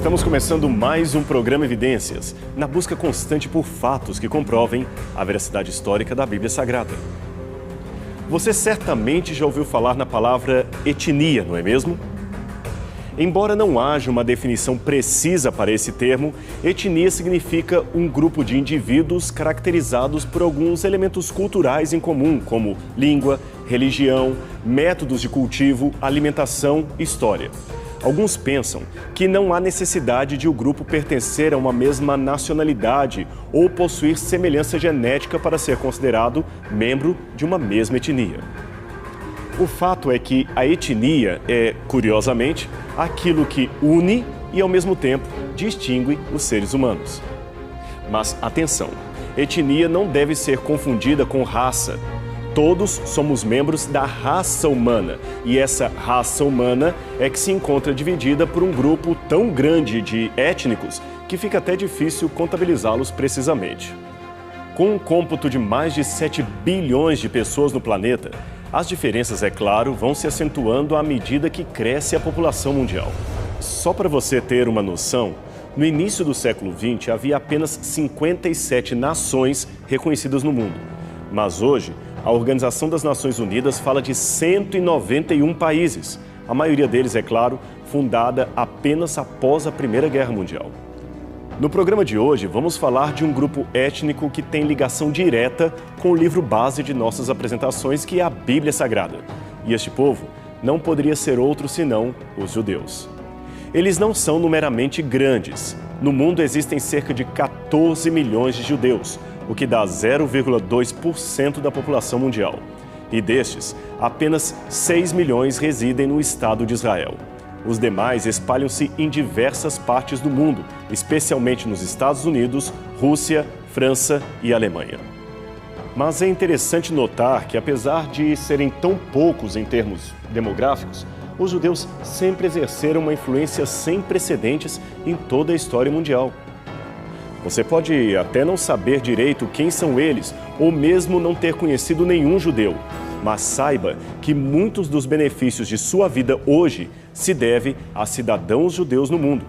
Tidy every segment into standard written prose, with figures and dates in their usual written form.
Estamos começando mais um programa Evidências, na busca constante por fatos que comprovem a veracidade histórica da Bíblia Sagrada. Você certamente já ouviu falar na palavra etnia, não é mesmo? Embora não haja uma definição precisa para esse termo, etnia significa um grupo de indivíduos caracterizados por alguns elementos culturais em comum, como língua, religião, métodos de cultivo, alimentação e história. Alguns pensam que não há necessidade de o grupo pertencer a uma mesma nacionalidade ou possuir semelhança genética para ser considerado membro de uma mesma etnia. O fato é que a etnia é, curiosamente, aquilo que une e, ao mesmo tempo, distingue os seres humanos. Mas, atenção, etnia não deve ser confundida com raça. Todos somos membros da raça humana, e essa raça humana é que se encontra dividida por um grupo tão grande de étnicos que fica até difícil contabilizá-los precisamente. Com um cômputo de mais de 7 bilhões de pessoas no planeta, as diferenças, é claro, vão se acentuando à medida que cresce a população mundial. Só para você ter uma noção, no início do século XX havia apenas 57 nações reconhecidas no mundo, mas hoje a Organização das Nações Unidas fala de 191 países, a maioria deles, é claro, fundada apenas após a Primeira Guerra Mundial. No programa de hoje, vamos falar de um grupo étnico que tem ligação direta com o livro base de nossas apresentações, que é a Bíblia Sagrada. E este povo não poderia ser outro senão os judeus. Eles não são numeramente grandes. No mundo existem cerca de 14 milhões de judeus, o que dá 0,2% da população mundial. E destes, apenas 6 milhões residem no Estado de Israel. Os demais espalham-se em diversas partes do mundo, especialmente nos Estados Unidos, Rússia, França e Alemanha. Mas é interessante notar que, apesar de serem tão poucos em termos demográficos, os judeus sempre exerceram uma influência sem precedentes em toda a história mundial. Você pode até não saber direito quem são eles, ou mesmo não ter conhecido nenhum judeu, mas saiba que muitos dos benefícios de sua vida hoje se devem a cidadãos judeus no mundo.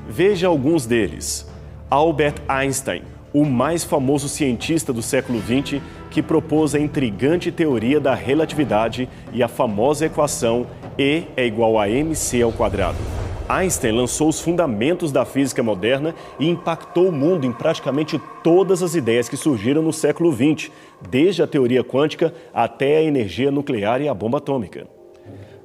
Veja alguns deles. Albert Einstein, o mais famoso cientista do século XX, que propôs a intrigante teoria da relatividade e a famosa equação E é igual a mc ao quadrado. Einstein lançou os fundamentos da física moderna e impactou o mundo em praticamente todas as ideias que surgiram no século XX, desde a teoria quântica até a energia nuclear e a bomba atômica.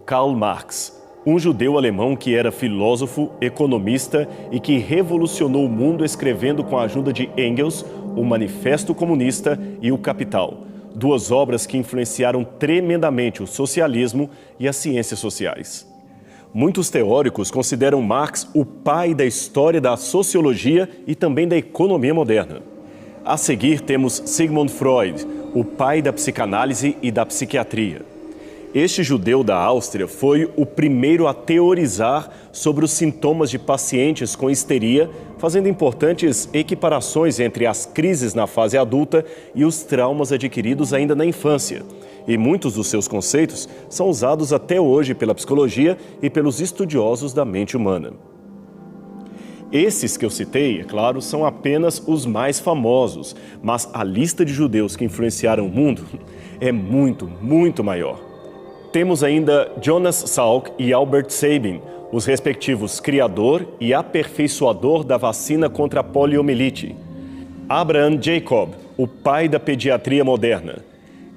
Karl Marx, um judeu alemão que era filósofo, economista e que revolucionou o mundo escrevendo com a ajuda de Engels o Manifesto Comunista e o Capital, duas obras que influenciaram tremendamente o socialismo e as ciências sociais. Muitos teóricos consideram Marx o pai da história da sociologia e também da economia moderna. A seguir temos Sigmund Freud, o pai da psicanálise e da psiquiatria. Este judeu da Áustria foi o primeiro a teorizar sobre os sintomas de pacientes com histeria, fazendo importantes equiparações entre as crises na fase adulta e os traumas adquiridos ainda na infância. E muitos dos seus conceitos são usados até hoje pela psicologia e pelos estudiosos da mente humana. Esses que eu citei, é claro, são apenas os mais famosos, mas a lista de judeus que influenciaram o mundo é muito, muito maior. Temos ainda Jonas Salk e Albert Sabin, os respectivos criador e aperfeiçoador da vacina contra a poliomielite. Abraham Jacob, o pai da pediatria moderna.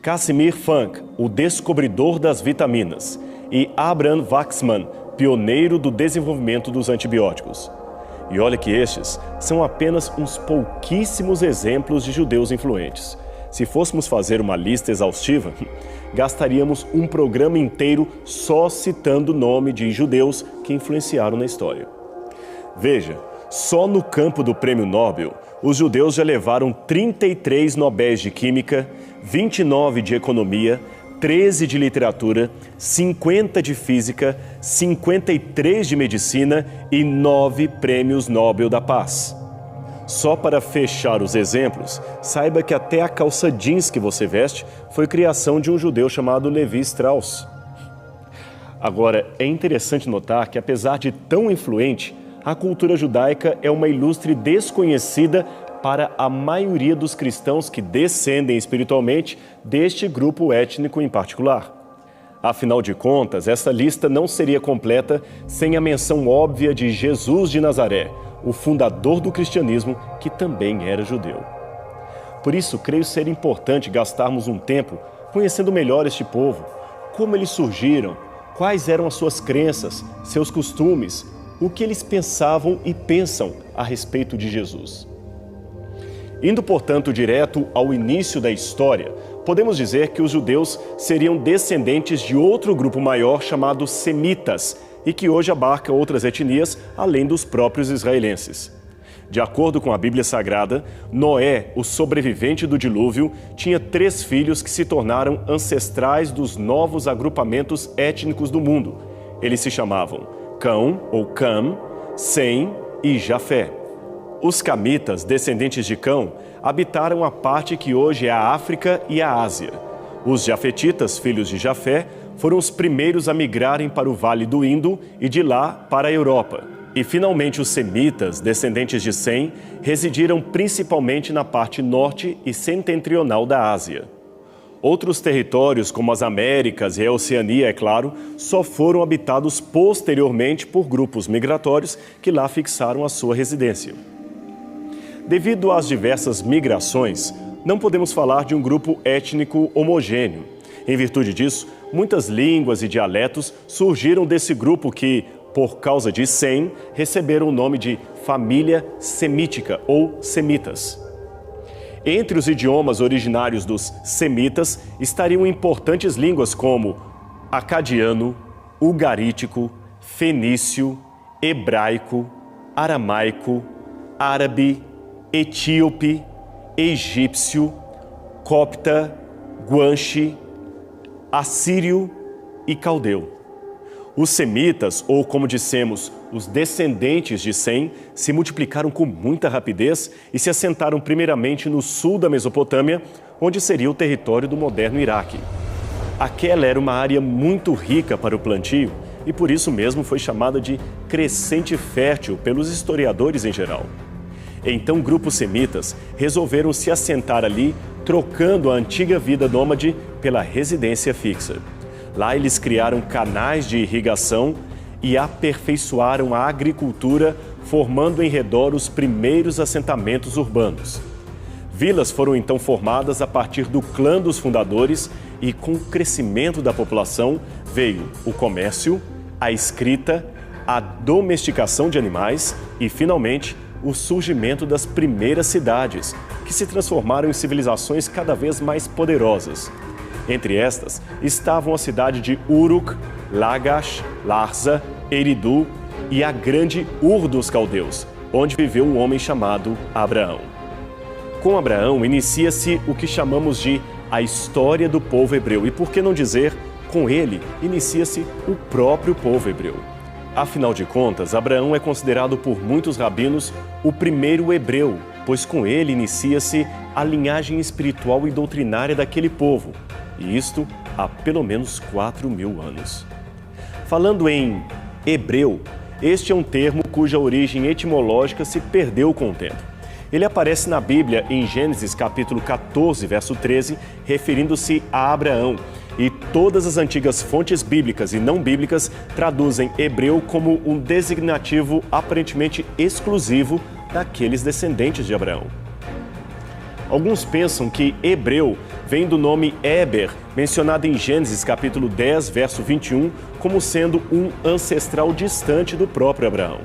Casimir Funk, o descobridor das vitaminas. E Abraham Waxman, pioneiro do desenvolvimento dos antibióticos. E olha que estes são apenas uns pouquíssimos exemplos de judeus influentes. Se fôssemos fazer uma lista exaustiva, gastaríamos um programa inteiro só citando o nome de judeus que influenciaram na história. Veja, só no campo do Prêmio Nobel, os judeus já levaram 33 Nobéis de Química, 29 de Economia, 13 de Literatura, 50 de Física, 53 de Medicina e 9 Prêmios Nobel da Paz. Só para fechar os exemplos, saiba que até a calça jeans que você veste foi criação de um judeu chamado Levi Strauss. Agora, é interessante notar que, apesar de tão influente, a cultura judaica é uma ilustre desconhecida para a maioria dos cristãos que descendem espiritualmente deste grupo étnico em particular. Afinal de contas, essa lista não seria completa sem a menção óbvia de Jesus de Nazaré, o fundador do cristianismo, que também era judeu. Por isso, creio ser importante gastarmos um tempo conhecendo melhor este povo, como eles surgiram, quais eram as suas crenças, seus costumes, o que eles pensavam e pensam a respeito de Jesus. Indo, portanto, direto ao início da história, podemos dizer que os judeus seriam descendentes de outro grupo maior chamado semitas e que hoje abarca outras etnias além dos próprios israelenses. De acordo com a Bíblia Sagrada, Noé, o sobrevivente do dilúvio, tinha 3 filhos que se tornaram ancestrais dos novos agrupamentos étnicos do mundo. Eles se chamavam Cão, ou Cam, Sem e Jafé. Os camitas, descendentes de Cão, habitaram a parte que hoje é a África e a Ásia. Os jafetitas, filhos de Jafé, foram os primeiros a migrarem para o Vale do Indo e de lá para a Europa. E, finalmente, os semitas, descendentes de Sem, residiram principalmente na parte norte e setentrional da Ásia. Outros territórios, como as Américas e a Oceania, é claro, só foram habitados posteriormente por grupos migratórios que lá fixaram a sua residência. Devido às diversas migrações, não podemos falar de um grupo étnico homogêneo. Em virtude disso, muitas línguas e dialetos surgiram desse grupo que, por causa de Sem, receberam o nome de família semítica ou semitas. Entre os idiomas originários dos semitas estariam importantes línguas como acadiano, ugarítico, fenício, hebraico, aramaico, árabe, etíope, egípcio, copta, guanche, assírio e caldeu. Os semitas, ou como dissemos, os descendentes de Sem, se multiplicaram com muita rapidez e se assentaram primeiramente no sul da Mesopotâmia, onde seria o território do moderno Iraque. Aquela era uma área muito rica para o plantio e por isso mesmo foi chamada de crescente fértil pelos historiadores em geral. Então, grupos semitas resolveram se assentar ali, trocando a antiga vida nômade pela residência fixa. Lá eles criaram canais de irrigação e aperfeiçoaram a agricultura, formando em redor os primeiros assentamentos urbanos. Vilas foram então formadas a partir do clã dos fundadores e, com o crescimento da população, veio o comércio, a escrita, a domesticação de animais e, finalmente, o surgimento das primeiras cidades, que se transformaram em civilizações cada vez mais poderosas. Entre estas estavam a cidade de Uruk, Lagash, Larsa, Eridu e a grande Ur dos Caldeus, onde viveu um homem chamado Abraão. Com Abraão inicia-se o que chamamos de a história do povo hebreu e, por que não dizer, com ele inicia-se o próprio povo hebreu. Afinal de contas, Abraão é considerado por muitos rabinos o primeiro hebreu, pois com ele inicia-se a linhagem espiritual e doutrinária daquele povo, e isto há pelo menos 4.000 anos. Falando em hebreu, este é um termo cuja origem etimológica se perdeu com o tempo. Ele aparece na Bíblia em Gênesis capítulo 14, verso 13, referindo-se a Abraão. E todas as antigas fontes bíblicas e não bíblicas traduzem hebreu como um designativo aparentemente exclusivo daqueles descendentes de Abraão. Alguns pensam que hebreu vem do nome Éber, mencionado em Gênesis capítulo 10, verso 21, como sendo um ancestral distante do próprio Abraão.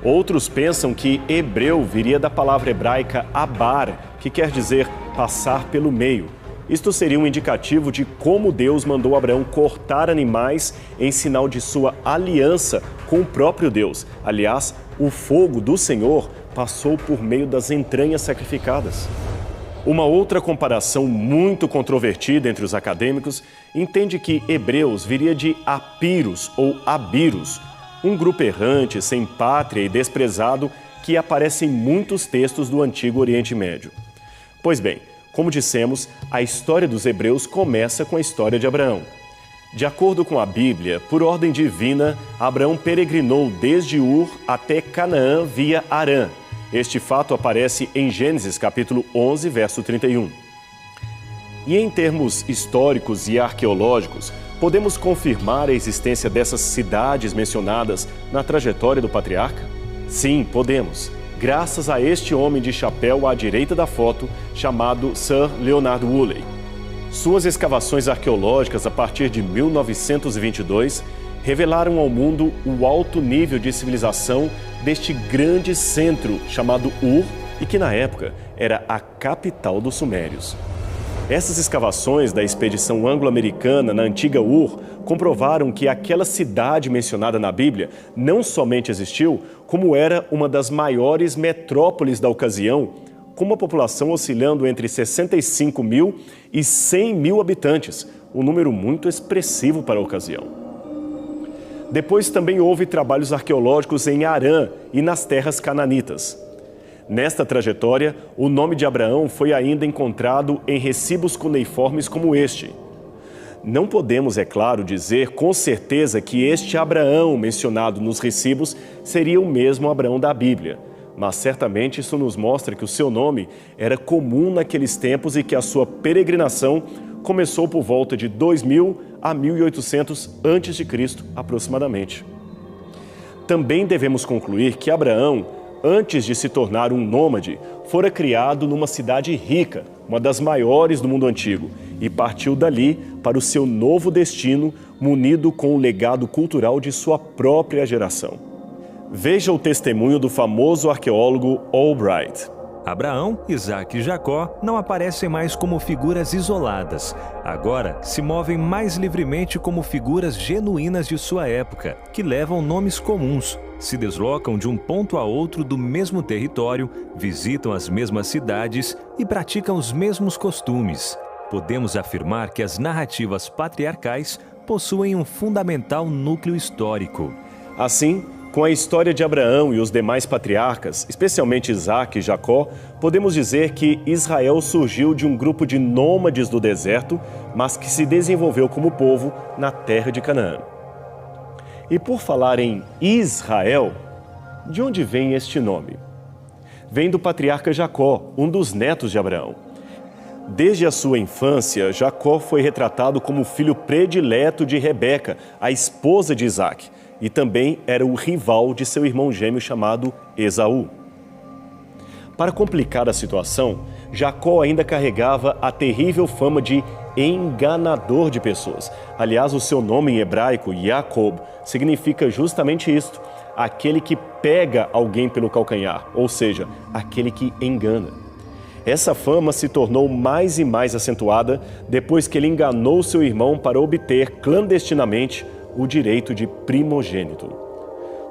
Outros pensam que hebreu viria da palavra hebraica abar, que quer dizer passar pelo meio. Isto seria um indicativo de como Deus mandou Abraão cortar animais em sinal de sua aliança com o próprio Deus. Aliás, o fogo do Senhor passou por meio das entranhas sacrificadas. Uma outra comparação muito controvertida entre os acadêmicos entende que hebreus viria de Apiros ou Abiros, um grupo errante, sem pátria e desprezado que aparece em muitos textos do Antigo Oriente Médio. Pois bem, como dissemos, a história dos hebreus começa com a história de Abraão. De acordo com a Bíblia, por ordem divina, Abraão peregrinou desde Ur até Canaã via Harã. Este fato aparece em Gênesis capítulo 11, verso 31. E em termos históricos e arqueológicos, podemos confirmar a existência dessas cidades mencionadas na trajetória do patriarca? Sim, podemos, graças a este homem de chapéu à direita da foto, chamado Sir Leonard Woolley. Suas escavações arqueológicas a partir de 1922 revelaram ao mundo o alto nível de civilização deste grande centro chamado Ur e que na época era a capital dos Sumérios. Essas escavações da expedição anglo-americana na antiga Ur comprovaram que aquela cidade mencionada na Bíblia não somente existiu, como era uma das maiores metrópoles da ocasião, com uma população oscilando entre 65 mil e 100 mil habitantes, um número muito expressivo para a ocasião. Depois também houve trabalhos arqueológicos em Harã e nas terras cananitas. Nesta trajetória, o nome de Abraão foi ainda encontrado em recibos cuneiformes como este. Não podemos, é claro, dizer com certeza que este Abraão mencionado nos recibos seria o mesmo Abraão da Bíblia, mas certamente isso nos mostra que o seu nome era comum naqueles tempos e que a sua peregrinação começou por volta de 2000 a 1800 a.C., aproximadamente. Também devemos concluir que Abraão, antes de se tornar um nômade, fora criado numa cidade rica, uma das maiores do mundo antigo, e partiu dali para o seu novo destino, munido com o legado cultural de sua própria geração. Veja o testemunho do famoso arqueólogo Albright. Abraão, Isaque e Jacó não aparecem mais como figuras isoladas. Agora se movem mais livremente como figuras genuínas de sua época, que levam nomes comuns, se deslocam de um ponto a outro do mesmo território, visitam as mesmas cidades e praticam os mesmos costumes. Podemos afirmar que as narrativas patriarcais possuem um fundamental núcleo histórico. Assim, com a história de Abraão e os demais patriarcas, especialmente Isaque e Jacó, podemos dizer que Israel surgiu de um grupo de nômades do deserto, mas que se desenvolveu como povo na terra de Canaã. E por falar em Israel, de onde vem este nome? Vem do patriarca Jacó, um dos netos de Abraão. Desde a sua infância, Jacó foi retratado como filho predileto de Rebeca, a esposa de Isaque, e também era o rival de seu irmão gêmeo chamado Esaú. Para complicar a situação, Jacó ainda carregava a terrível fama de enganador de pessoas. Aliás, o seu nome em hebraico, Jacob, significa justamente isto, aquele que pega alguém pelo calcanhar, ou seja, aquele que engana. Essa fama se tornou mais e mais acentuada depois que ele enganou seu irmão para obter clandestinamente o direito de primogênito.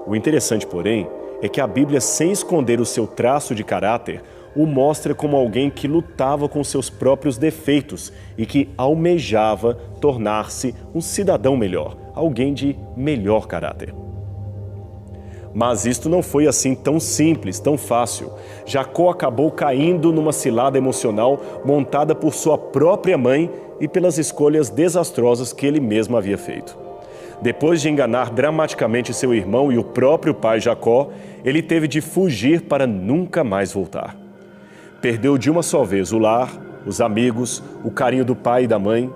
O interessante, porém, é que a Bíblia, sem esconder o seu traço de caráter, o mostra como alguém que lutava com seus próprios defeitos e que almejava tornar-se um cidadão melhor, alguém de melhor caráter. Mas isto não foi assim tão simples, tão fácil. Jacó acabou caindo numa cilada emocional montada por sua própria mãe e pelas escolhas desastrosas que ele mesmo havia feito. Depois de enganar dramaticamente seu irmão e o próprio pai Jacó, ele teve de fugir para nunca mais voltar. Perdeu de uma só vez o lar, os amigos, o carinho do pai e da mãe,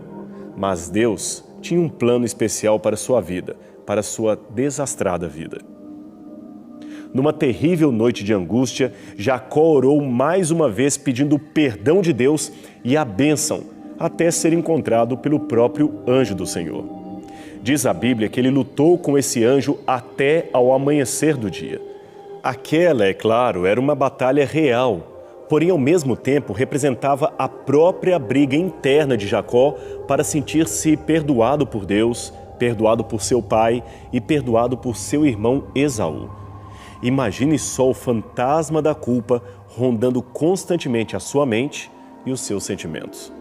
mas Deus tinha um plano especial para sua vida, para sua desastrada vida. Numa terrível noite de angústia, Jacó orou mais uma vez pedindo o perdão de Deus e a bênção, até ser encontrado pelo próprio anjo do Senhor. Diz a Bíblia que ele lutou com esse anjo até ao amanhecer do dia. Aquela, é claro, era uma batalha real, porém ao mesmo tempo representava a própria briga interna de Jacó para sentir-se perdoado por Deus, perdoado por seu pai e perdoado por seu irmão Esaú. Imagine só o fantasma da culpa rondando constantemente a sua mente e os seus sentimentos.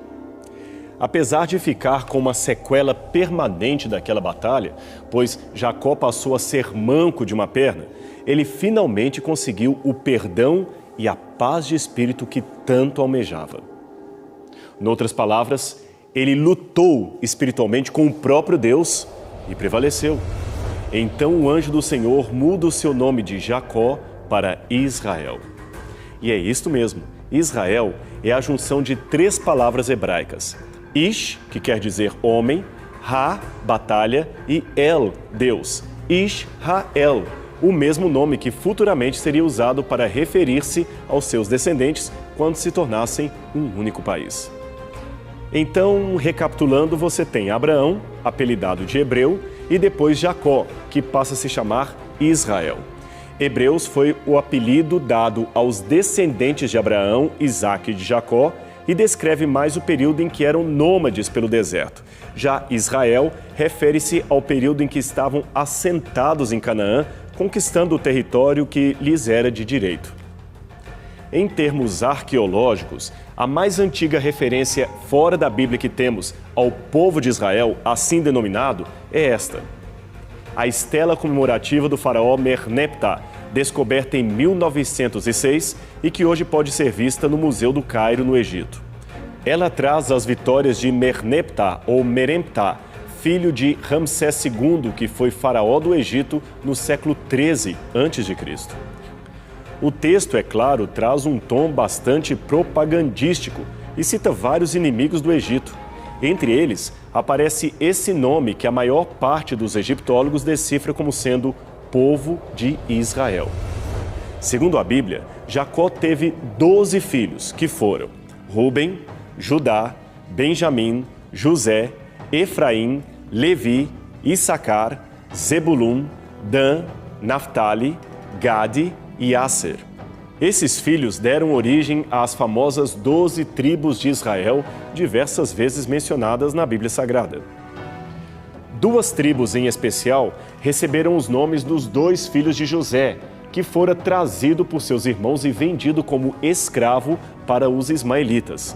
Apesar de ficar com uma sequela permanente daquela batalha, pois Jacó passou a ser manco de uma perna, ele finalmente conseguiu o perdão e a paz de espírito que tanto almejava. Noutras palavras, Ele lutou espiritualmente com o próprio Deus e prevaleceu. Então o anjo do Senhor muda o seu nome de Jacó para Israel. E é isto mesmo, Israel é a junção de 3 palavras hebraicas. Ish, que quer dizer homem, Ha, batalha, e El, Deus. Israel, o mesmo nome que futuramente seria usado para referir-se aos seus descendentes quando se tornassem um único país. Então, recapitulando, você tem Abraão, apelidado de Hebreu, e depois Jacó, que passa a se chamar Israel. Hebreus foi o apelido dado aos descendentes de Abraão, Isaque e de Jacó, e descreve mais o período em que eram nômades pelo deserto. Já Israel refere-se ao período em que estavam assentados em Canaã, conquistando o território que lhes era de direito. Em termos arqueológicos, a mais antiga referência fora da Bíblia que temos ao povo de Israel, assim denominado, é esta. A estela comemorativa do faraó Merneptah, descoberta em 1906 e que hoje pode ser vista no Museu do Cairo, no Egito. Ela traz as vitórias de Merneptah ou Meremptah, filho de Ramsés II, que foi faraó do Egito no século 13 a.C. O texto, é claro, traz um tom bastante propagandístico e cita vários inimigos do Egito. Entre eles, aparece esse nome que a maior parte dos egiptólogos decifra como sendo povo de Israel. Segundo a Bíblia, Jacó teve 12 filhos, que foram Rúben, Judá, Benjamim, José, Efraim, Levi, Issacar, Zebulum, Dan, Naftali, Gade e Asser. Esses filhos deram origem às famosas 12 tribos de Israel, diversas vezes mencionadas na Bíblia Sagrada. 2 tribos em especial receberam os nomes dos 2 filhos de José, que fora trazido por seus irmãos e vendido como escravo para os ismaelitas.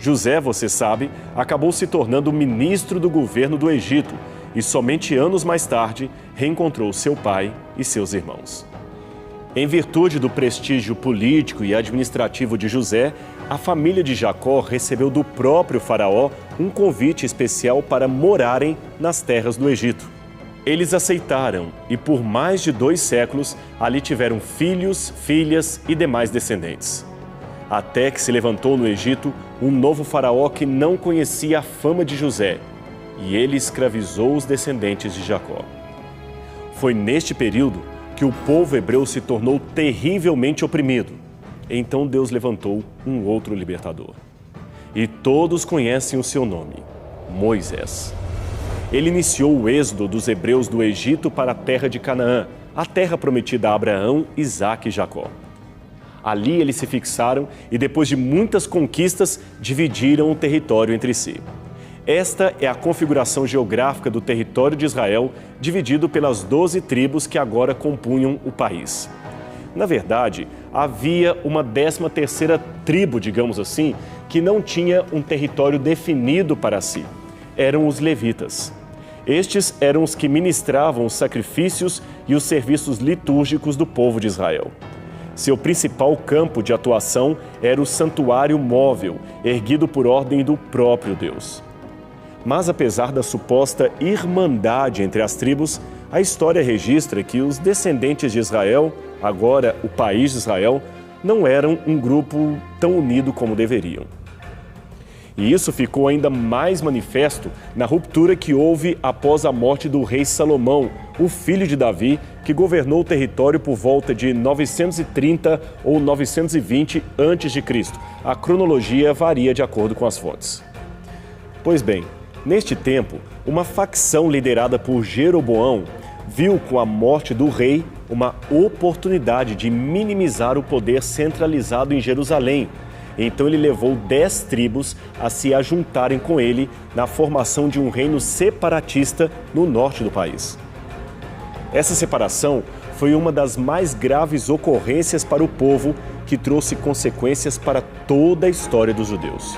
José, você sabe, acabou se tornando ministro do governo do Egito e somente anos mais tarde reencontrou seu pai e seus irmãos. Em virtude do prestígio político e administrativo de José, a família de Jacó recebeu do próprio faraó um convite especial para morarem nas terras do Egito. Eles aceitaram e por mais de 2 séculos ali tiveram filhos, filhas e demais descendentes. Até que se levantou no Egito um novo faraó que não conhecia a fama de José, e ele escravizou os descendentes de Jacó. Foi neste período que o povo hebreu se tornou terrivelmente oprimido. Então Deus levantou um outro libertador. E todos conhecem o seu nome, Moisés. Ele iniciou o êxodo dos hebreus do Egito para a terra de Canaã, a terra prometida a Abraão, Isaque e Jacó. Ali eles se fixaram e, depois de muitas conquistas, dividiram o território entre si. Esta é a configuração geográfica do território de Israel, dividido pelas 12 tribos que agora compunham o país. Na verdade, havia uma 13ª tribo, digamos assim, que não tinha um território definido para si. Eram os levitas. Estes eram os que ministravam os sacrifícios e os serviços litúrgicos do povo de Israel. Seu principal campo de atuação era o santuário móvel, erguido por ordem do próprio Deus. Mas apesar da suposta irmandade entre as tribos, a história registra que os descendentes de Israel, agora o país de Israel, não eram um grupo tão unido como deveriam. E isso ficou ainda mais manifesto na ruptura que houve após a morte do rei Salomão, o filho de Davi, que governou o território por volta de 930 ou 920 a.C. A cronologia varia de acordo com as fontes. Pois bem, neste tempo, uma facção liderada por Jeroboão viu com a morte do rei uma oportunidade de minimizar o poder centralizado em Jerusalém. Então ele levou 10 tribos a se ajuntarem com ele na formação de um reino separatista no norte do país. Essa separação foi uma das mais graves ocorrências para o povo, que trouxe consequências para toda a história dos judeus.